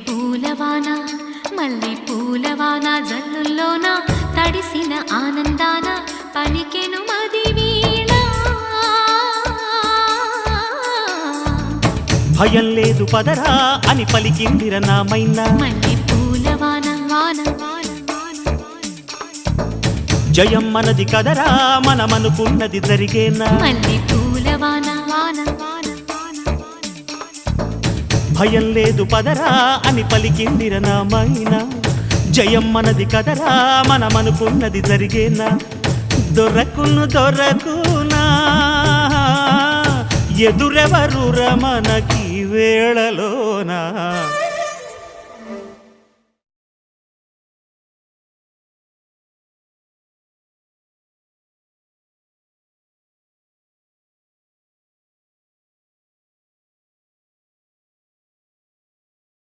పూలవాన మల్లె పూలవాన జల్లుల్లోన తడిసిన ఆనందాన పలికెను మది వీణ. భయం లేదు పదరా అని పలికిందిర నామైనా. మల్లె పూలవాన వాన జయం మనది కదరా మనమనుకున్నది జరిగేనా. మల్లె పూలవాన వాన భయం లేదు పదరా అని పలికిందిర నామైనా. జయం మనది కదరా మనమనుకున్నది జరిగేనా. దొరకునా ఎదురెవరు రమణకి వేళలోనా.